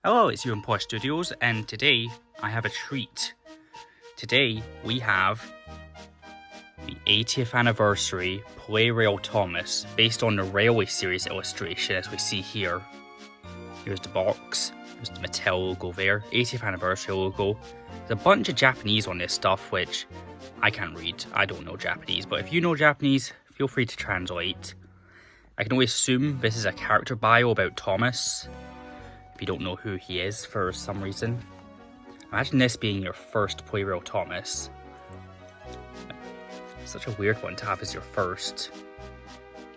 Hello, it's Euan Studios, and today I have a treat. Today we have the 80th anniversary Plarail Thomas, based on the Railway series illustration as we see here. Here's the box, there's the Mattel logo there, 80th anniversary logo. There's a bunch of Japanese on this stuff which I can't read, I don't know Japanese, but if you know Japanese, feel free to translate. I can only assume this is a character bio about Thomas, if you don't know who he is for some reason. Imagine this being your first Plarail Thomas. Such a weird one to have as your first.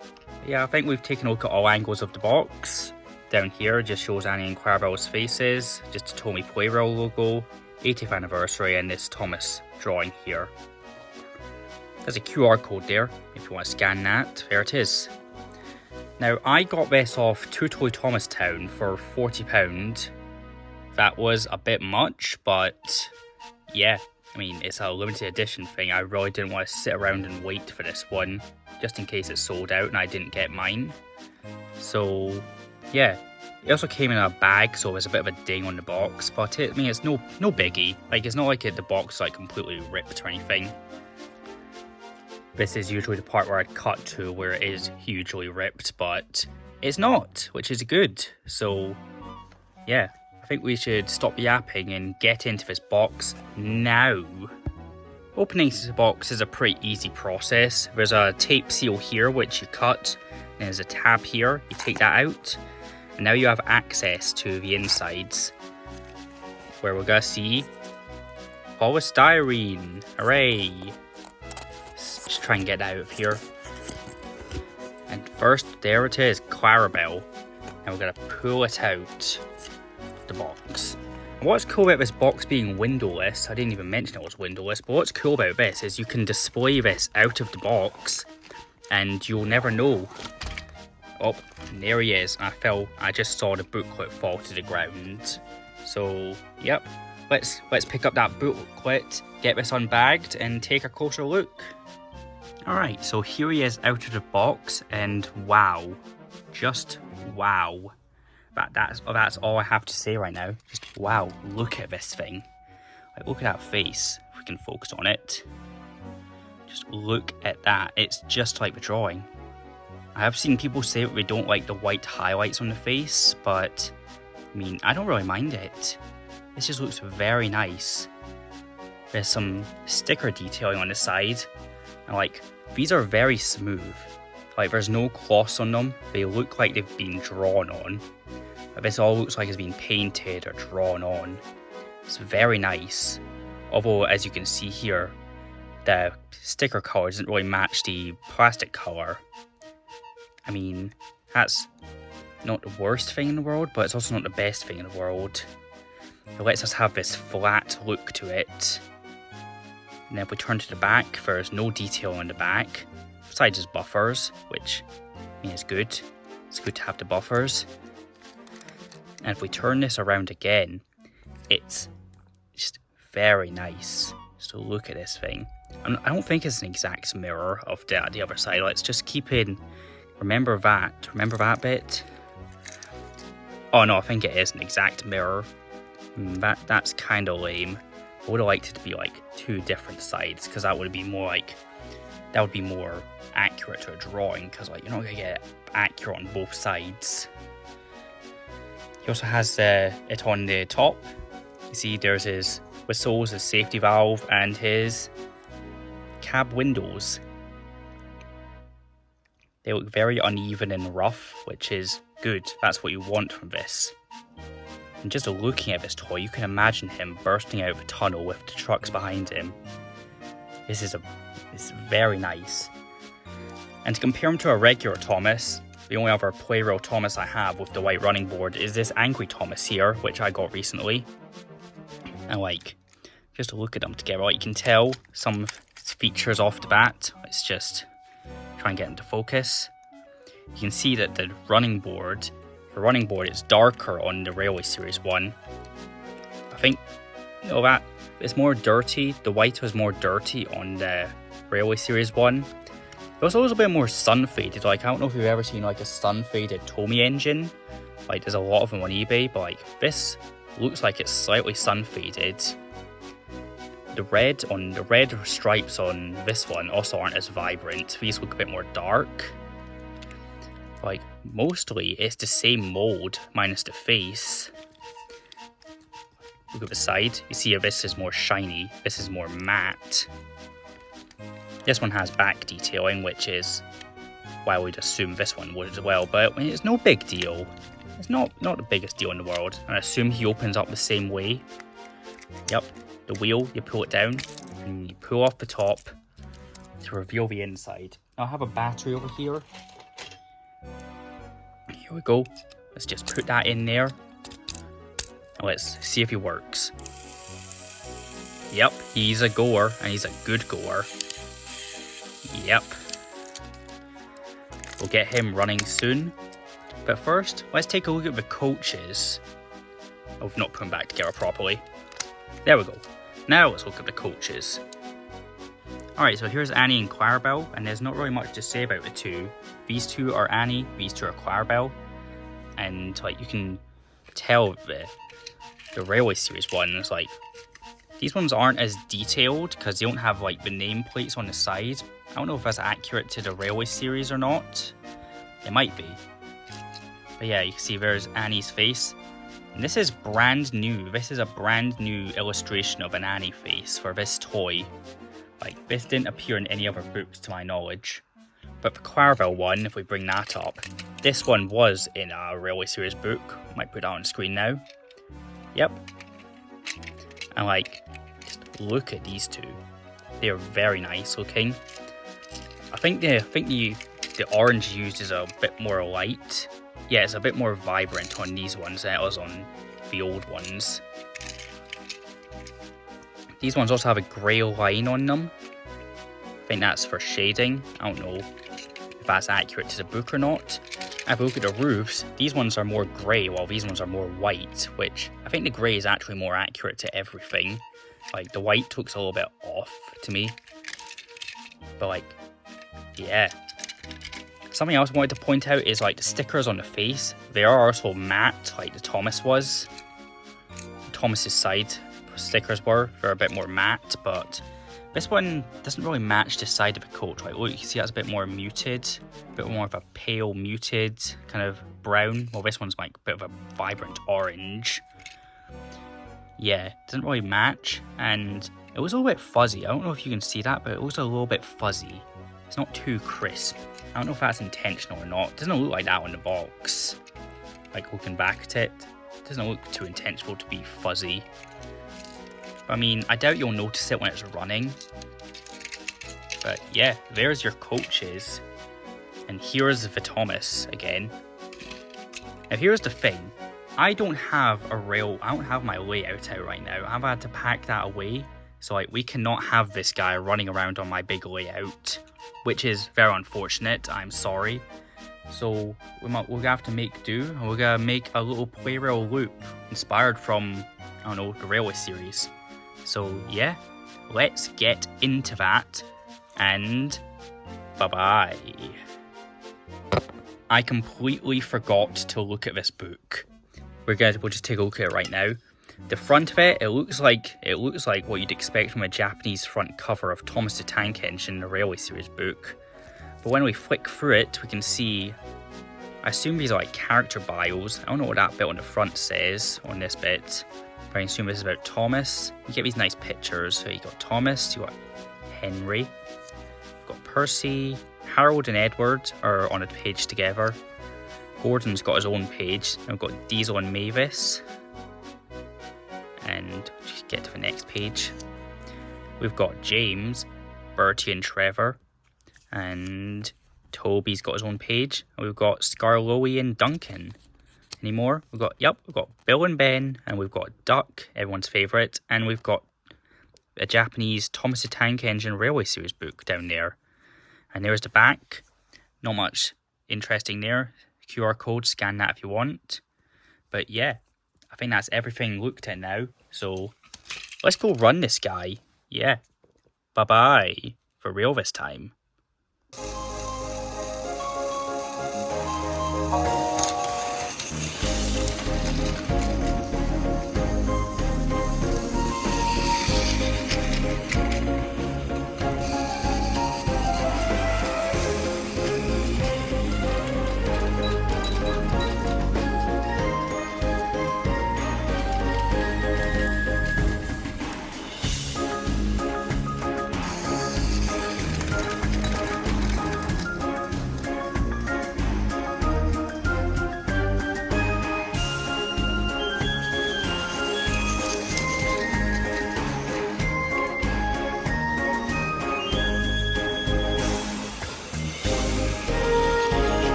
But yeah, I think we've taken a look at all angles of the box. Down here just shows Annie and Clarabelle's faces, just a Tomy Plarail logo, 80th anniversary, and this Thomas drawing here. There's a QR code there, if you want to scan that, there it is. Now, I got this off Two Toy Thomas Town for £40. That was a bit much, but yeah, I mean, it's a limited edition thing. I really didn't want to sit around and wait for this one, just in case it sold out and I didn't get mine. So, yeah. It also came in a bag, so there's a bit of a ding on the box, but I mean, it's no biggie. Like, it's not like the box is like completely ripped or anything. This is usually the part where I'd cut to where it is hugely ripped, but it's not, which is good. So, yeah, I think we should stop yapping and get into this box now. Opening this box is a pretty easy process. There's a tape seal here, which you cut, and there's a tab here, you take that out, and now you have access to the insides, where we're gonna see polystyrene. Hooray! Just try and get out of here. And first, there it is, Clarabelle. And we're going to pull it out of the box. And what's cool about this box being windowless, I didn't even mention it was windowless, but what's cool about this is you can display this out of the box and you'll never know. Oh, and there he is. I just saw the booklet fall to the ground. So, yep. Let's pick up that booklet, get this unbagged, and take a closer look. Alright, so here he is out of the box, and wow. Just wow. That's all I have to say right now. Just wow, look at this thing. Like, look at that face, if we can focus on it. Just look at that, it's just like the drawing. I have seen people say that they don't like the white highlights on the face, but I mean, I don't really mind it. This just looks very nice. There's some sticker detailing on the side, and like, these are very smooth. Like, there's no gloss on them. They look like they've been drawn on. But this all looks like it's been painted or drawn on. It's very nice. Although, as you can see here, the sticker colour doesn't really match the plastic colour. I mean, that's not the worst thing in the world, but it's also not the best thing in the world. It lets us have this flat look to it. And then if we turn to the back, there's no detail on the back, besides just buffers, which I mean, is good. It's good to have the buffers. And if we turn this around again, it's just very nice. So look at this thing. I don't think it's an exact mirror of the other side. Let's just keep in. Remember that bit. Oh no, I think it is an exact mirror. That's kind of lame. I would have liked it to be like two different sides, because that would be more accurate to a drawing, because like, you're not gonna get accurate on both sides. He also has it on the top. You see there's his whistles, his safety valve, and his cab windows. They look very uneven and rough, which is good. That's what you want from this. And just looking at this toy, you can imagine him bursting out of a tunnel with the trucks behind him. It's very nice. And to compare him to a regular Thomas, the only other Plarail Thomas I have with the white running board is this Angry Thomas here, which I got recently. And like, just look at them together, like you can tell some of its features off the bat. Let's just try and get into focus. You can see that the running board is darker on the Railway Series 1. I think, that it's more dirty. The white was more dirty on the Railway Series 1. It was a little bit more sun faded. Like, I don't know if you've ever seen like a sun faded Tomy engine. Like, there's a lot of them on eBay, but like this looks like it's slightly sun faded. The red stripes on this one also aren't as vibrant. These look a bit more dark. Like, mostly it's the same mold minus the face. Look at the side. You see this is more shiny. This is more matte. This one has back detailing, which is why we'd assume this one would as well. But it's no big deal. It's not the biggest deal in the world. And I assume he opens up the same way. Yep. The wheel, you pull it down and you pull off the top to reveal the inside. I have a battery over here. Here we go. Let's just put that in there. And let's see if he works. Yep, he's a goer, and he's a good goer. Yep. We'll get him running soon. But first, let's take a look at the coaches. Oh, we've not put them back together properly. There we go. Now let's look at the coaches. Alright, so here's Annie and Clarabelle, and there's not really much to say about the two. These two are Annie, these two are Clarabelle. And like you can tell the Railway Series ones, like these ones aren't as detailed because they don't have like the nameplates on the side. I don't know if that's accurate to the Railway Series or not. It might be. But yeah, you can see there's Annie's face. And this is brand new. This is a brand new illustration of an Annie face for this toy. Like, this didn't appear in any other books to my knowledge. But the Clarabelle one, if we bring that up, this one was in a Railway Series book. Might put that on screen now. Yep. And like, just look at these two. They're very nice looking. I think the orange used is a bit more light. Yeah, it's a bit more vibrant on these ones than it was on the old ones. These ones also have a grey line on them. I think that's for shading. I don't know if that's accurate to the book or not. If we look at the roofs, these ones are more grey while these ones are more white, which I think the grey is actually more accurate to everything. Like, the white looks a little bit off to me. But like, yeah. Something else I wanted to point out is like the stickers on the face. They are also matte, like the Thomas was. Thomas's side stickers were. They're a bit more matte, but this one doesn't really match the side of the coach. Like, look, you can see that's a bit more muted, a bit more of a pale, muted kind of brown. Well, this one's like a bit of a vibrant orange. Yeah, it doesn't really match, and it was a little bit fuzzy. I don't know if you can see that, but it was a little bit fuzzy. It's not too crisp. I don't know if that's intentional or not. It doesn't look like that on the box. Like, looking back at it, it doesn't look too intentional to be fuzzy. But I mean, I doubt you'll notice it when it's running. But yeah, there's your coaches. And here's the Thomas again. Now here's the thing. I don't have my layout out right now. I've had to pack that away. So like, we cannot have this guy running around on my big layout, which is very unfortunate. I'm sorry. So we're gonna have to make do, and we're gonna make a little Plarail loop inspired from, I don't know, the Railway Series. So yeah, let's get into that, and bye-bye. I completely forgot to look at this book. We'll just take a look at it right now. The front of it, it looks like what you'd expect from a Japanese front cover of Thomas the Tank Engine, the Railway Series book. But when we flick through it, we can see, I assume these are like character bios. I don't know what that bit on the front says on this bit, but I assume this is about Thomas. You get these nice pictures. So you got Thomas, you got Henry, you've got Percy, Harold and Edward are on a page together. Gordon's got his own page. And we've got Diesel and Mavis. And just get to the next page. We've got James, Bertie and Trevor. And Toby's got his own page. And we've got Scarloey and Duncan. Any more? We've got Bill and Ben. And we've got Duck, everyone's favourite. And we've got a Japanese Thomas the Tank Engine Railway Series book down there. And there's the back. Not much interesting there. QR code, scan that if you want. But yeah, I think that's everything looked at now. So let's go run this guy. Yeah. Bye-bye. For real this time.